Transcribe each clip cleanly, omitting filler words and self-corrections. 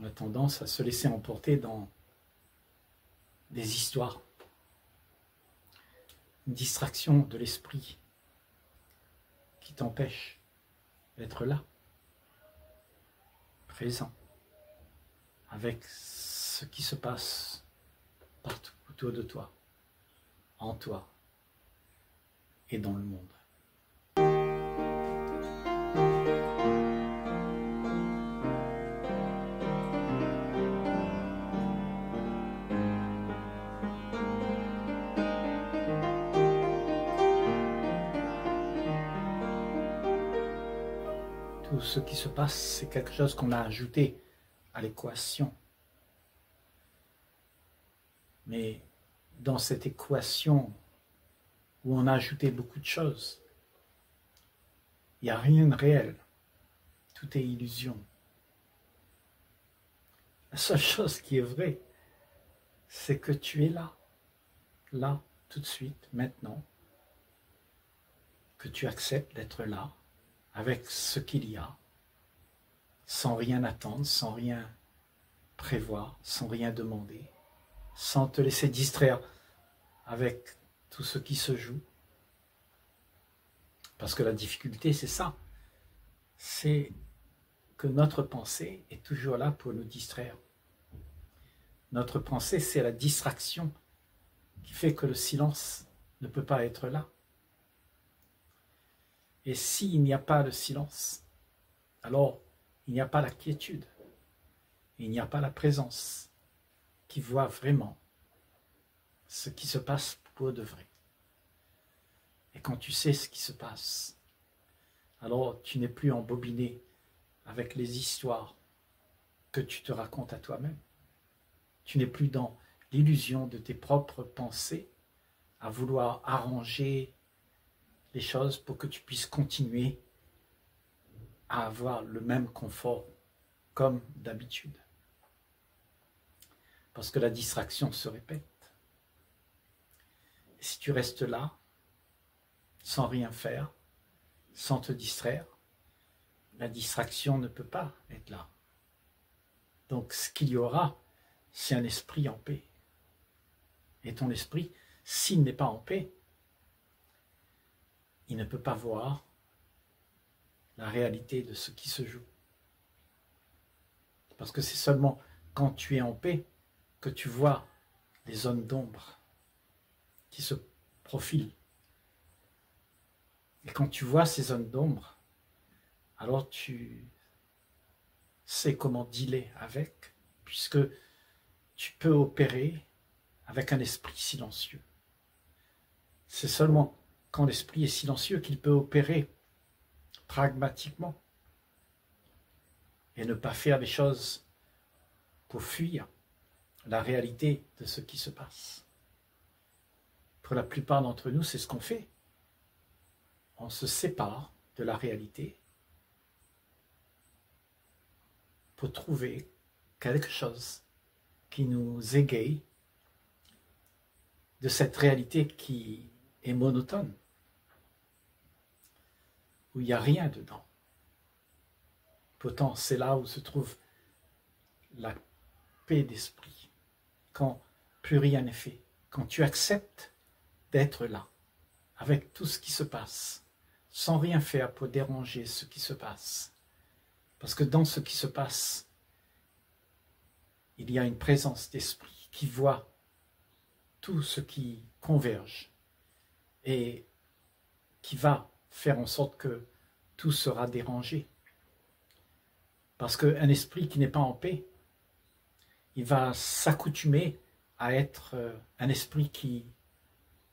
On a tendance à se laisser emporter dans des histoires, une distraction de l'esprit qui t'empêche d'être là, présent, avec ce qui se passe partout autour de toi, en toi et dans le monde. Tout ce qui se passe, c'est quelque chose qu'on a ajouté à l'équation. Mais dans cette équation où on a ajouté beaucoup de choses, il n'y a rien de réel. Tout est illusion. La seule chose qui est vraie, c'est que tu es là, tout de suite, maintenant, que tu acceptes d'être là, avec ce qu'il y a, sans rien attendre, sans rien prévoir, sans rien demander, sans te laisser distraire avec tout ce qui se joue. Parce que la difficulté, c'est ça. C'est que notre pensée est toujours là pour nous distraire. Notre pensée, c'est la distraction qui fait que le silence ne peut pas être là. Et s'il n'y a pas de silence, alors il n'y a pas la quiétude, il n'y a pas la présence qui voit vraiment ce qui se passe pour de vrai. Et quand tu sais ce qui se passe, alors tu n'es plus embobiné avec les histoires que tu te racontes à toi-même. Tu n'es plus dans l'illusion de tes propres pensées à vouloir arranger les choses pour que tu puisses continuer à avoir le même confort comme d'habitude. Parce que la distraction se répète. Et si tu restes là, sans rien faire, sans te distraire, la distraction ne peut pas être là. Donc ce qu'il y aura, c'est un esprit en paix. Et ton esprit, s'il n'est pas en paix, il ne peut pas voir la réalité de ce qui se joue. Parce que c'est seulement quand tu es en paix que tu vois les zones d'ombre qui se profilent. Et quand tu vois ces zones d'ombre, alors tu sais comment dealer avec, puisque tu peux opérer avec un esprit silencieux. C'est seulement quand l'esprit est silencieux qu'il peut opérer pragmatiquement et ne pas faire les choses pour fuir la réalité de ce qui se passe. Pour la plupart d'entre nous, c'est ce qu'on fait. On se sépare de la réalité pour trouver quelque chose qui nous égaye de cette réalité qui est monotone, où il n'y a rien dedans. Pourtant, c'est là où se trouve la paix d'esprit, quand plus rien n'est fait, quand tu acceptes d'être là, avec tout ce qui se passe, sans rien faire pour déranger ce qui se passe. Parce que dans ce qui se passe, il y a une présence d'esprit qui voit tout ce qui converge et qui va faire en sorte que tout sera dérangé. Parce qu'un esprit qui n'est pas en paix, il va s'accoutumer à être un esprit qui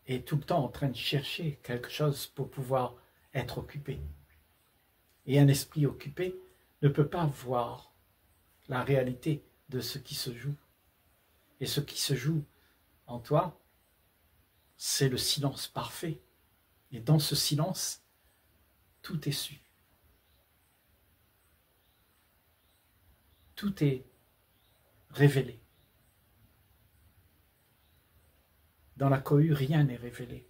est tout le temps en train de chercher quelque chose pour pouvoir être occupé. Et un esprit occupé ne peut pas voir la réalité de ce qui se joue. Et ce qui se joue en toi, c'est le silence parfait. Et dans ce silence, tout est su. Tout est révélé. Dans la cohue, rien n'est révélé.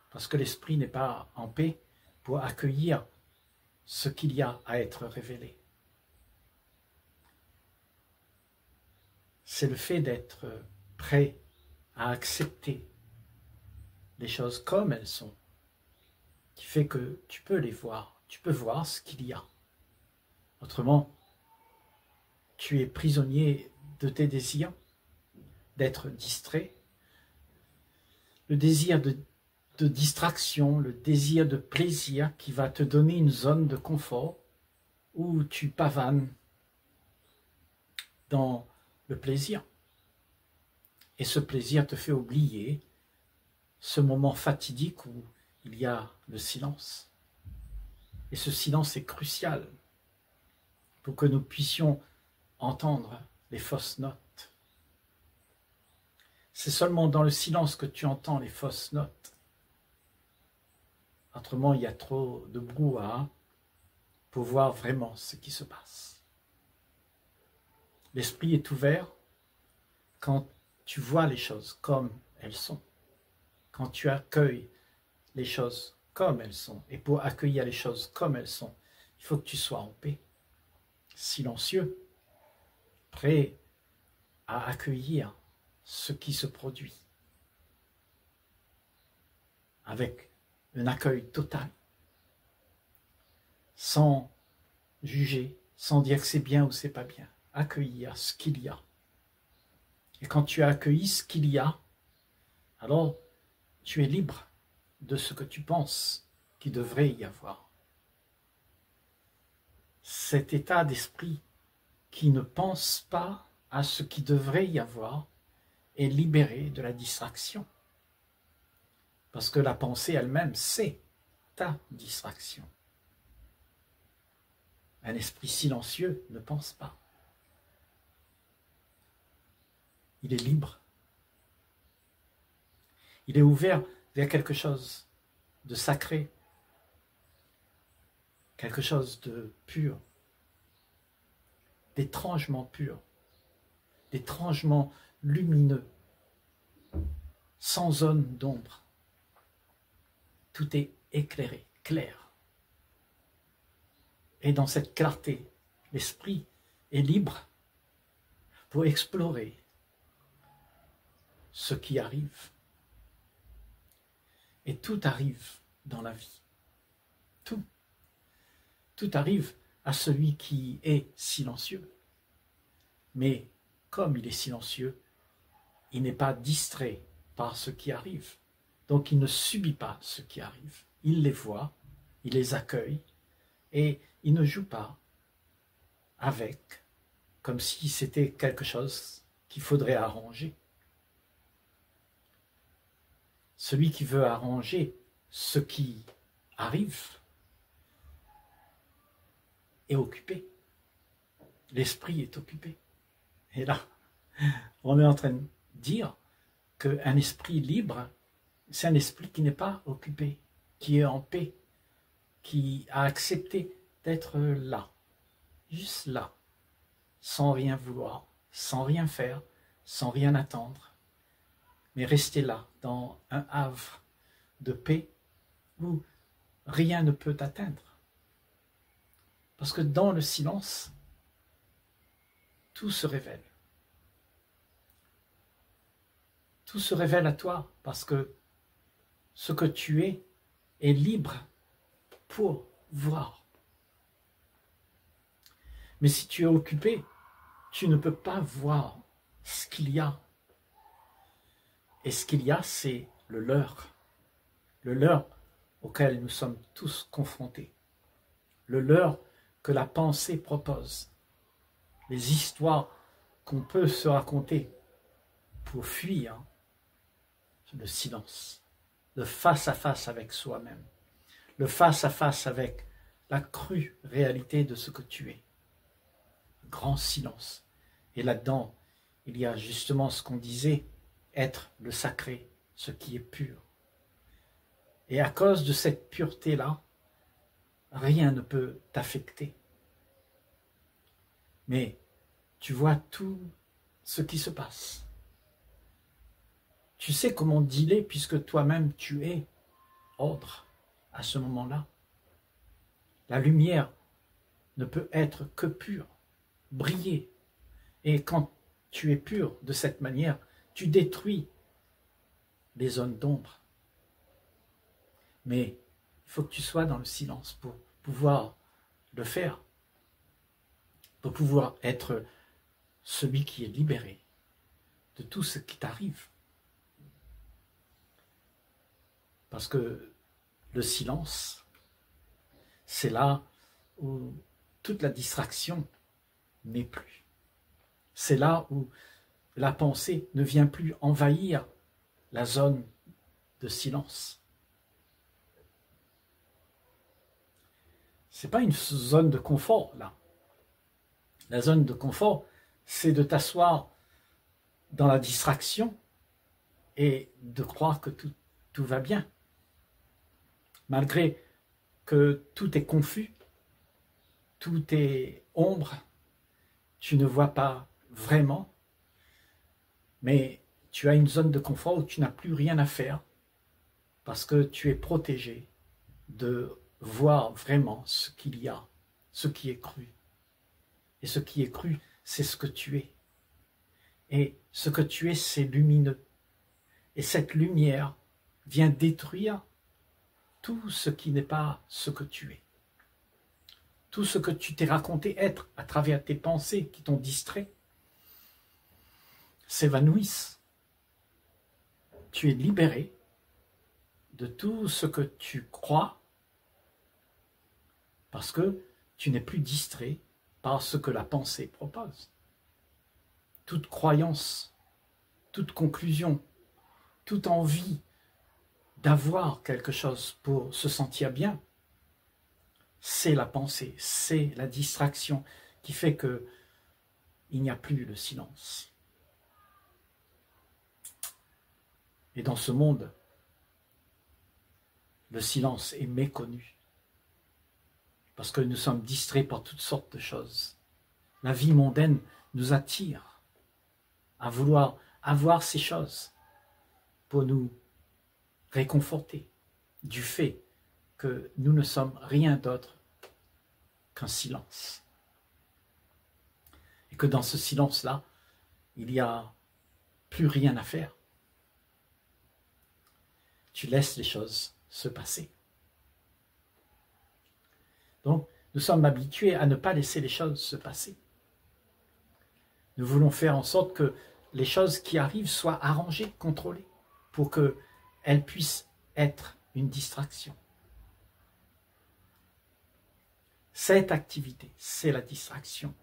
Parce que l'esprit n'est pas en paix pour accueillir ce qu'il y a à être révélé. c'est le fait d'être prêt à accepter les choses comme elles sont, qui fait que tu peux les voir, tu peux voir ce qu'il y a. Autrement, tu es prisonnier de tes désirs, d'être distrait, le désir de distraction, le désir de plaisir qui va te donner une zone de confort où tu pavanes dans le plaisir. Et ce plaisir te fait oublier ce moment fatidique où il y a le silence. Et ce silence est crucial pour que nous puissions entendre les fausses notes. C'est seulement dans le silence que tu entends les fausses notes. Autrement, il y a trop de brouhaha pour voir vraiment ce qui se passe. L'esprit est ouvert quand tu vois les choses comme elles sont, quand tu accueilles les choses comme elles sont. Et pour accueillir les choses comme elles sont, il faut que tu sois en paix, silencieux, prêt à accueillir ce qui se produit, avec un accueil total, sans juger, sans dire que c'est bien ou c'est pas bien, accueillir ce qu'il y a. Et quand tu as accueilli ce qu'il y a, alors tu es libre de ce que tu penses qu'il devrait y avoir. Cet état d'esprit qui ne pense pas à ce qui devrait y avoir est libéré de la distraction. Parce que la pensée elle-même, c'est ta distraction. Un esprit silencieux ne pense pas. Il est libre. Il est ouvert vers quelque chose de sacré, quelque chose de pur, d'étrangement pur, d'étrangement lumineux, sans zone d'ombre. Tout est éclairé, clair. Et dans cette clarté, l'esprit est libre pour explorer ce qui arrive. Et tout arrive dans la vie. Tout. Tout arrive à celui qui est silencieux. Mais comme il est silencieux, il n'est pas distrait par ce qui arrive. Donc il ne subit pas ce qui arrive. Il les voit, il les accueille et il ne joue pas avec, comme si c'était quelque chose qu'il faudrait arranger. Celui qui veut arranger ce qui arrive est occupé. L'esprit est occupé. Et là, on est en train de dire qu'un esprit libre, c'est un esprit qui n'est pas occupé, qui est en paix, qui a accepté d'être là, juste là, sans rien vouloir, sans rien faire, sans rien attendre, mais rester là, dans un havre de paix où rien ne peut t'atteindre. Parce que dans le silence, tout se révèle. Tout se révèle à toi parce que ce que tu es libre pour voir. Mais si tu es occupé, tu ne peux pas voir ce qu'il y a. Et ce qu'il y a, c'est le leurre auquel nous sommes tous confrontés, le leurre que la pensée propose, les histoires qu'on peut se raconter pour fuir le silence, le face-à-face avec soi-même, le face-à-face avec la crue réalité de ce que tu es. Grand silence. Et là-dedans, il y a justement ce qu'on disait, être le sacré, ce qui est pur. Et à cause de cette pureté-là, rien ne peut t'affecter. Mais tu vois tout ce qui se passe. Tu sais comment dealer puisque toi-même tu es ordre à ce moment-là. La lumière ne peut être que pure, briller. Et quand tu es pur de cette manière, tu détruis les zones d'ombre. Mais il faut que tu sois dans le silence pour pouvoir le faire, pour pouvoir être celui qui est libéré de tout ce qui t'arrive. Parce que le silence, c'est là où toute la distraction n'est plus. C'est là où la pensée ne vient plus envahir la zone de silence. Ce n'est pas une zone de confort, là. La zone de confort, c'est de t'asseoir dans la distraction et de croire que tout va bien. Malgré que tout est confus, tout est ombre, tu ne vois pas vraiment, mais tu as une zone de confort où tu n'as plus rien à faire parce que tu es protégé de voir vraiment ce qu'il y a, ce qui est cru. Et ce qui est cru, c'est ce que tu es. Et ce que tu es, c'est lumineux. Et cette lumière vient détruire tout ce qui n'est pas ce que tu es. Tout ce que tu t'es raconté être à travers tes pensées qui t'ont distrait s'évanouissent. Tu es libéré de tout ce que tu crois parce que tu n'es plus distrait par ce que la pensée propose. Toute croyance, toute conclusion, toute envie d'avoir quelque chose pour se sentir bien, c'est la pensée, c'est la distraction qui fait que il n'y a plus le silence. Et dans ce monde, le silence est méconnu parce que nous sommes distraits par toutes sortes de choses. La vie mondaine nous attire à vouloir avoir ces choses pour nous réconforter du fait que nous ne sommes rien d'autre qu'un silence. Et que dans ce silence-là, il n'y a plus rien à faire. Tu laisses les choses se passer. Donc, nous sommes habitués à ne pas laisser les choses se passer. Nous voulons faire en sorte que les choses qui arrivent soient arrangées, contrôlées, pour qu'elles puissent être une distraction. Cette activité, c'est la distraction.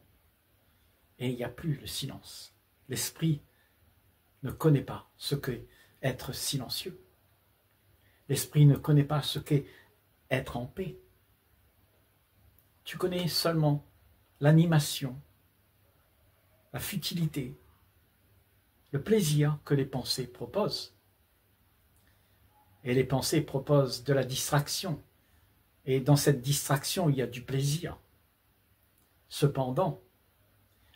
Et il n'y a plus le silence. L'esprit ne connaît pas ce qu'est être silencieux. L'esprit ne connaît pas ce qu'est être en paix. Tu connais seulement l'animation, la futilité, le plaisir que les pensées proposent. Et les pensées proposent de la distraction. Et dans cette distraction, il y a du plaisir. Cependant,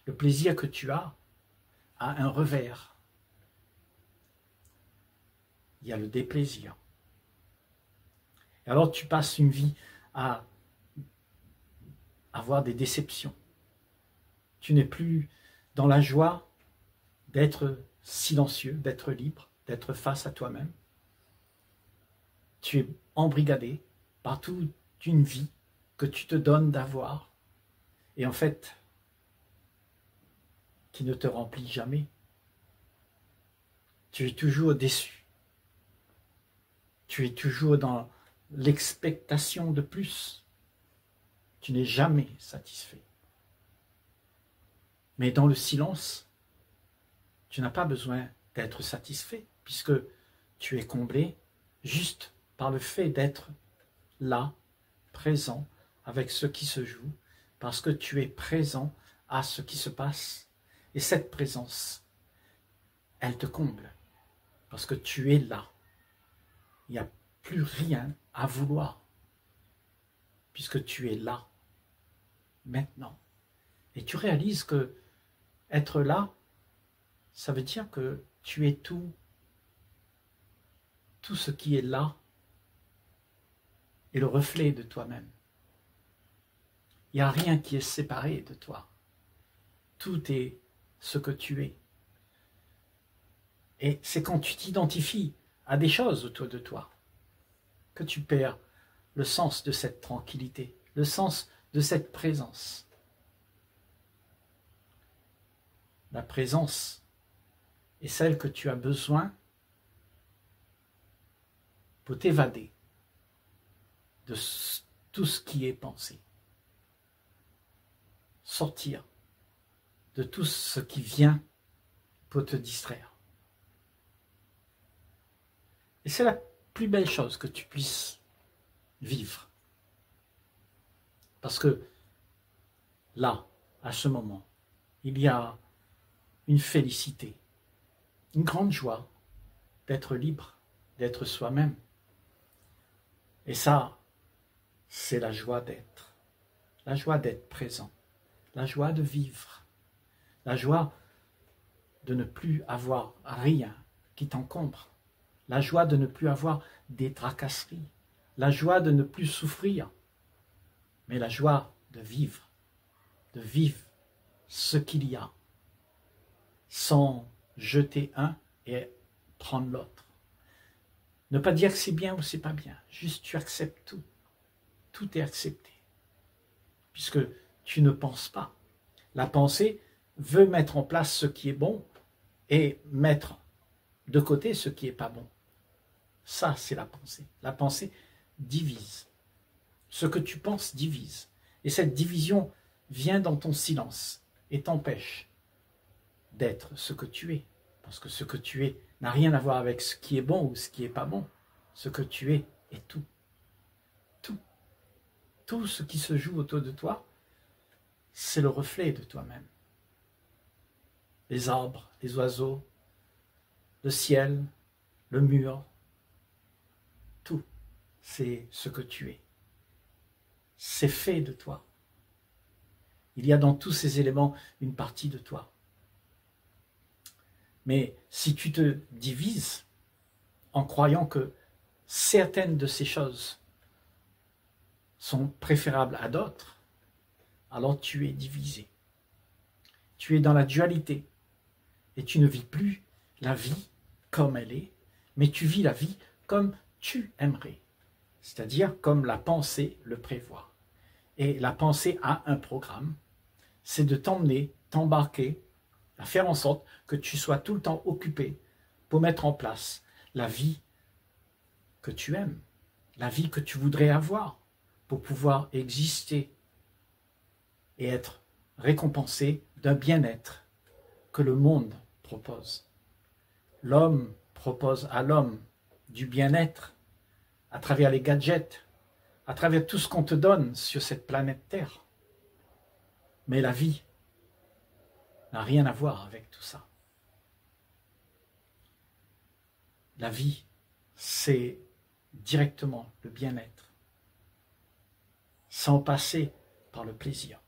le plaisir que tu as a un revers. Il y a le déplaisir. Et alors tu passes une vie à avoir des déceptions. Tu n'es plus dans la joie d'être silencieux, d'être libre, d'être face à toi-même. Tu es embrigadé par toute une vie que tu te donnes d'avoir et en fait qui ne te remplit jamais. Tu es toujours déçu. Tu es toujours dans l'expectation de plus. Tu n'es jamais satisfait. Mais dans le silence, tu n'as pas besoin d'être satisfait puisque tu es comblé juste par le fait d'être là, présent avec ce qui se joue, parce que tu es présent à ce qui se passe. Et cette présence, elle te comble, parce que tu es là. Il n'y a plus rien à vouloir, puisque tu es là, maintenant. Et tu réalises que être là, ça veut dire que tu es tout ce qui est là est le reflet de toi-même. Il n'y a rien qui est séparé de toi. Tout est ce que tu es. Et c'est quand tu t'identifies à des choses autour de toi que tu perds le sens de cette tranquillité, le sens de cette présence. La présence est celle que tu as besoin pour t'évader de tout ce qui est pensé. Sortir de tout ce qui vient pour te distraire. Et c'est la plus belle chose que tu puisses vivre. Parce que là, à ce moment, il y a une félicité, une grande joie d'être libre, d'être soi-même. Et ça, c'est la joie d'être présent, la joie de vivre, la joie de ne plus avoir rien qui t'encombre, la joie de ne plus avoir des tracasseries, la joie de ne plus souffrir, mais la joie de vivre ce qu'il y a, sans jeter un et prendre l'autre. Ne pas dire que c'est bien ou c'est pas bien, juste tu acceptes tout. Tout est accepté, puisque tu ne penses pas. La pensée veut mettre en place ce qui est bon et mettre de côté ce qui n'est pas bon. Ça, c'est la pensée. La pensée divise. Ce que tu penses divise. Et cette division vient dans ton silence et t'empêche d'être ce que tu es. Parce que ce que tu es n'a rien à voir avec ce qui est bon ou ce qui n'est pas bon. Ce que tu es est tout. Tout. Tout ce qui se joue autour de toi, c'est le reflet de toi-même. Les arbres, les oiseaux, le ciel, le mur, tout, c'est ce que tu es. C'est fait de toi. Il y a dans tous ces éléments une partie de toi. Mais si tu te divises en croyant que certaines de ces choses sont préférables à d'autres, alors tu es divisé. Tu es dans la dualité et tu ne vis plus la vie comme elle est, mais tu vis la vie comme tu aimerais, c'est-à-dire comme la pensée le prévoit. Et la pensée a un programme, c'est de t'emmener, t'embarquer, à faire en sorte que tu sois tout le temps occupé pour mettre en place la vie que tu aimes, la vie que tu voudrais avoir pour pouvoir exister et être récompensé d'un bien-être que le monde propose. L'homme propose à l'homme du bien-être à travers les gadgets, à travers tout ce qu'on te donne sur cette planète Terre. Mais la vie n'a rien à voir avec tout ça. La vie, c'est directement le bien-être, sans passer par le plaisir.